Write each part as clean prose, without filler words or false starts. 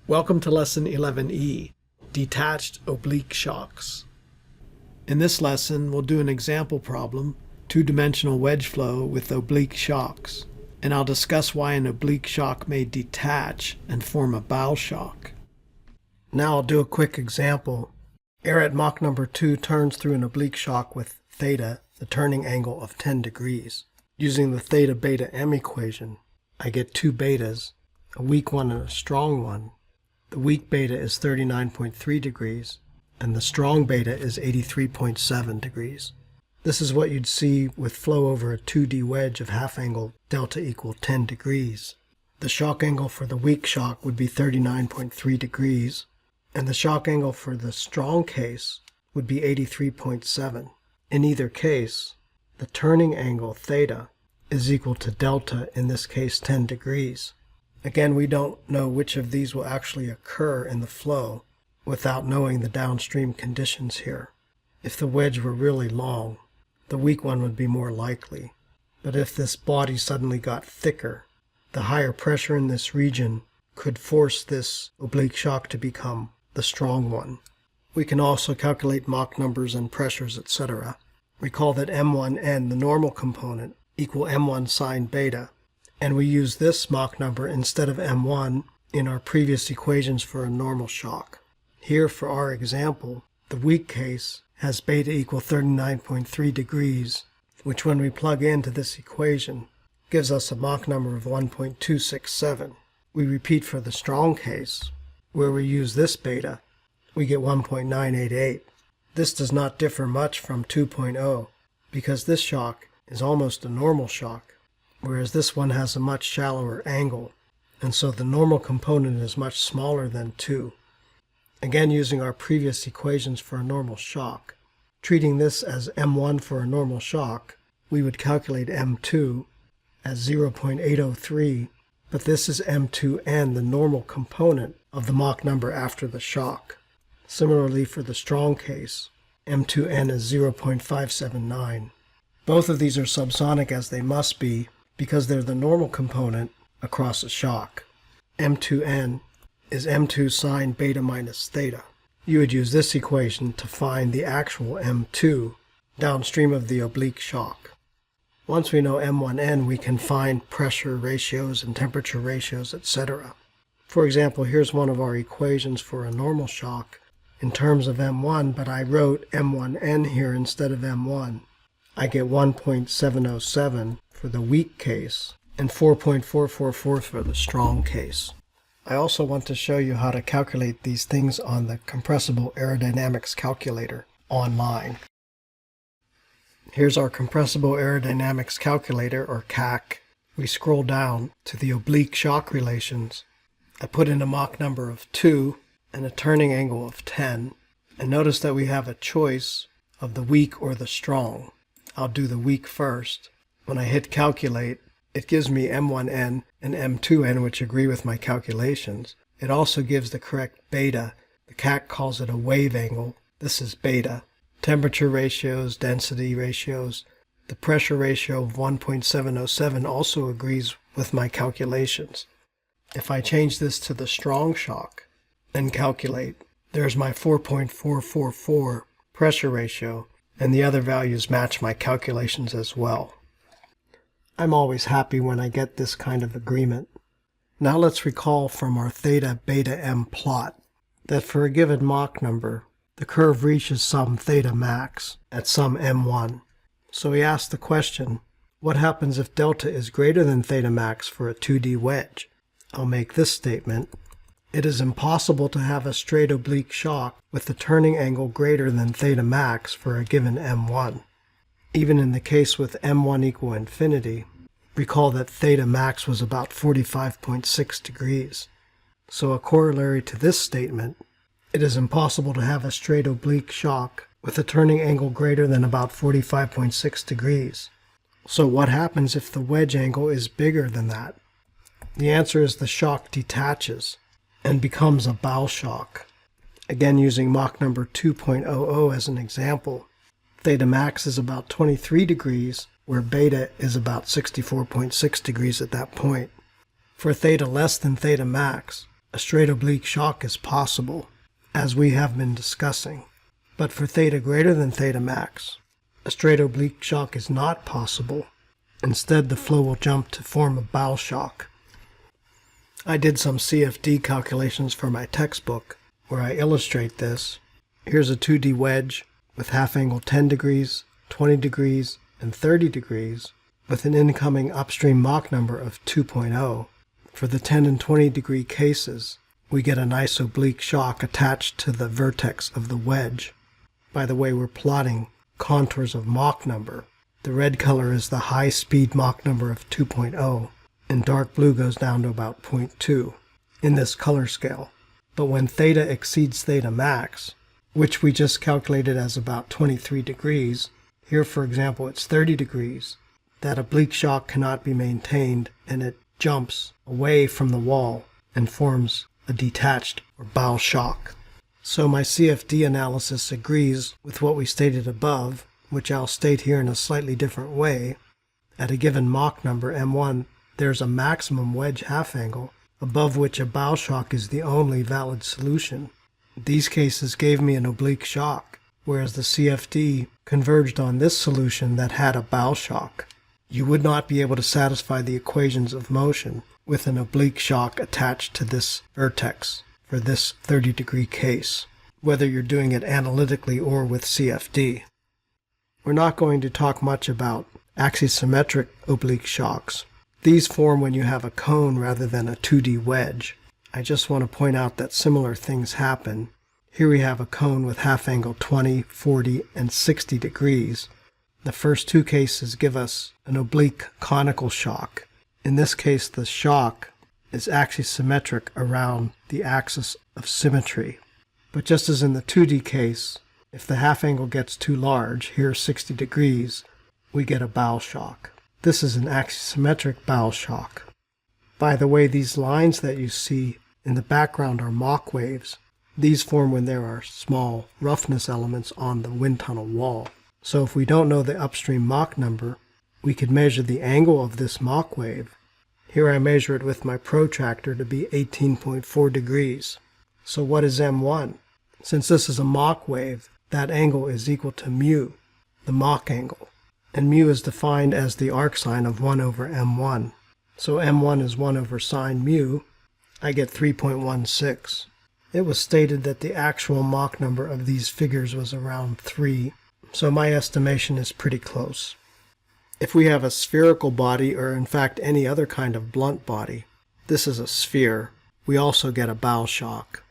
Welcome to Lesson 11E, Detached Oblique Shocks. In this lesson, we'll do an example problem, two-dimensional wedge flow with oblique shocks, and I'll discuss why an oblique shock may detach and form a bow shock. Now I'll do a quick example. Air at Mach number 2 turns through an oblique shock with theta, the turning angle of 10 degrees. Using the theta-beta-M equation, I get two betas, a weak one and a strong one. The weak beta is 39.3 degrees, and the strong beta is 83.7 degrees. This is what you'd see with flow over a 2D wedge of half angle delta equal 10 degrees. The shock angle for the weak shock would be 39.3 degrees, and the shock angle for the strong case would be 83.7. In either case, the turning angle theta is equal to delta, in this case 10 degrees. Again, we don't know which of these will actually occur in the flow without knowing the downstream conditions here. If the wedge were really long, the weak one would be more likely. But if this body suddenly got thicker, the higher pressure in this region could force this oblique shock to become the strong one. We can also calculate Mach numbers and pressures, etc. Recall that M1n, the normal component, equal M1 sine beta, and we use this Mach number instead of M1 in our previous equations for a normal shock. Here, for our example, the weak case has beta equal 39.3 degrees, which when we plug into this equation gives us a Mach number of 1.267. We repeat for the strong case, where we use this beta, we get 1.988. This does not differ much from 2.0 because this shock is almost a normal shock, whereas this one has a much shallower angle, and so the normal component is much smaller than 2. Again, using our previous equations for a normal shock, treating this as M1 for a normal shock, we would calculate M2 as 0.803, but this is M2n, the normal component of the Mach number after the shock. Similarly, for the strong case, M2n is 0.579. Both of these are subsonic as they must be, because they're the normal component across a shock. M2n is M2 sine beta minus theta. You would use this equation to find the actual M2 downstream of the oblique shock. Once we know M1n, we can find pressure ratios and temperature ratios, etc. For example, here's one of our equations for a normal shock in terms of M1, but I wrote M1n here instead of M1. I get 1.707 for the weak case and 4.444 for the strong case. I also want to show you how to calculate these things on the compressible aerodynamics calculator online. Here's our compressible aerodynamics calculator, or CAC. We scroll down to the oblique shock relations. I put in a Mach number of 2 and a turning angle of 10, and notice that we have a choice of the weak or the strong. I'll do the weak first. When I hit calculate, it gives me M1n and M2n, which agree with my calculations. It also gives the correct beta. The CAC calls it a wave angle. This is beta. Temperature ratios, density ratios. The pressure ratio of 1.707 also agrees with my calculations. If I change this to the strong shock and calculate, there's my 4.444 pressure ratio, and the other values match my calculations as well. I'm always happy when I get this kind of agreement. Now let's recall from our theta-beta-M plot that for a given Mach number, the curve reaches some theta max at some M1. So we ask the question, what happens if delta is greater than theta max for a 2D wedge? I'll make this statement. It is impossible to have a straight oblique shock with the turning angle greater than theta max for a given M1. Even in the case with M1 equal infinity, recall that theta max was about 45.6 degrees. So a corollary to this statement, it is impossible to have a straight oblique shock with a turning angle greater than about 45.6 degrees. So what happens if the wedge angle is bigger than that? The answer is the shock detaches and becomes a bow shock. Again, using Mach number 2.00 as an example, theta max is about 23 degrees, where beta is about 64.6 degrees at that point. For theta less than theta max, a straight oblique shock is possible, as we have been discussing. But for theta greater than theta max, a straight oblique shock is not possible. Instead, the flow will jump to form a bow shock. I did some CFD calculations for my textbook where I illustrate this. Here's a 2D wedge with half angle 10 degrees, 20 degrees, and 30 degrees with an incoming upstream Mach number of 2.0. For the 10 and 20 degree cases, we get a nice oblique shock attached to the vertex of the wedge. By the way, we're plotting contours of Mach number. The red color is the high speed Mach number of 2.0, and dark blue goes down to about 0.2 in this color scale. But when theta exceeds theta max, which we just calculated as about 23 degrees, here for example it's 30 degrees, that oblique shock cannot be maintained and it jumps away from the wall and forms a detached or bow shock. So my CFD analysis agrees with what we stated above, which I'll state here in a slightly different way. At a given Mach number, M1, there's a maximum wedge half angle, above which a bow shock is the only valid solution. These cases gave me an oblique shock, whereas the CFD converged on this solution that had a bow shock. You would not be able to satisfy the equations of motion with an oblique shock attached to this vertex for this 30 degree case, whether you're doing it analytically or with CFD. We're not going to talk much about axisymmetric oblique shocks. These form when you have a cone rather than a 2D wedge. I just want to point out that similar things happen. Here we have a cone with half angle 20, 40, and 60 degrees. The first two cases give us an oblique conical shock. In this case, the shock is axisymmetric around the axis of symmetry. But just as in the 2D case, if the half angle gets too large, here 60 degrees, we get a bow shock. This is an axisymmetric bow shock. By the way, these lines that you see in the background are Mach waves. These form when there are small roughness elements on the wind tunnel wall. So if we don't know the upstream Mach number, we could measure the angle of this Mach wave. Here I measure it with my protractor to be 18.4 degrees. So what is M1? Since this is a Mach wave, that angle is equal to mu, the Mach angle. And mu is defined as the arcsine of 1 over M1. So M1 is 1 over sine mu. I get 3.16. It was stated that the actual Mach number of these figures was around 3, so my estimation is pretty close. If we have a spherical body, or in fact any other kind of blunt body, this is a sphere, we also get a bow shock.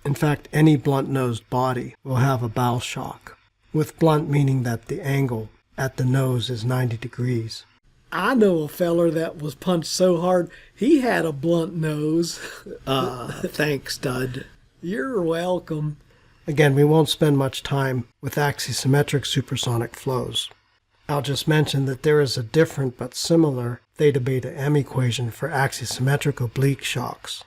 In fact, any blunt-nosed body will have a bow shock, with blunt meaning that the angle at the nose is 90 degrees. I know a feller that was punched so hard he had a blunt nose. Thanks, Dud. You're welcome. Again, we won't spend much time with axisymmetric supersonic flows. I'll just mention that there is a different but similar theta-beta-M equation for axisymmetric oblique shocks.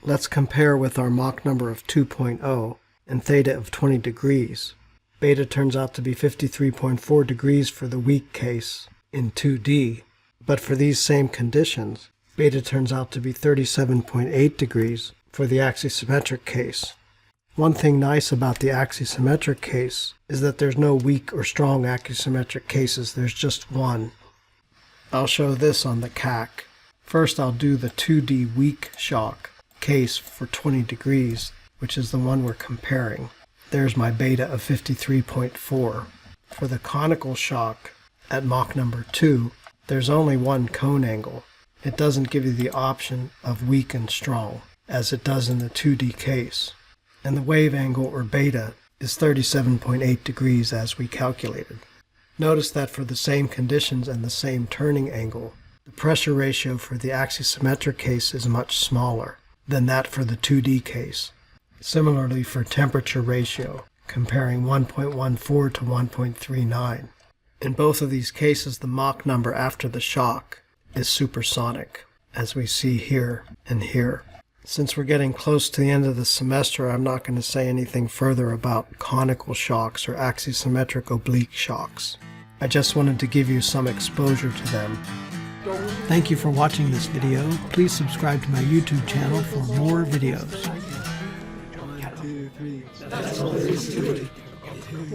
Let's compare with our Mach number of 2.0 and theta of 20 degrees. Beta turns out to be 53.4 degrees for the weak case in 2D, but for these same conditions, beta turns out to be 37.8 degrees for the axisymmetric case. One thing nice about the axisymmetric case is that there's no weak or strong axisymmetric cases, there's just one. I'll show this on the CAC. First I'll do the 2D weak shock case for 20 degrees, which is the one we're comparing. There's my beta of 53.4. For the conical shock at Mach number 2, there's only one cone angle. It doesn't give you the option of weak and strong, as it does in the 2D case. And the wave angle, or beta, is 37.8 degrees as we calculated. Notice that for the same conditions and the same turning angle, the pressure ratio for the axisymmetric case is much smaller than that for the 2D case. Similarly for temperature ratio, comparing 1.14 to 1.39. In both of these cases, the Mach number after the shock is supersonic, as we see here and here. Since we're getting close to the end of the semester, I'm not going to say anything further about conical shocks or axisymmetric oblique shocks. I just wanted to give you some exposure to them. Thank you for watching this video. Please subscribe to my YouTube channel for more videos. 1, 2, 3. That's all there is to it.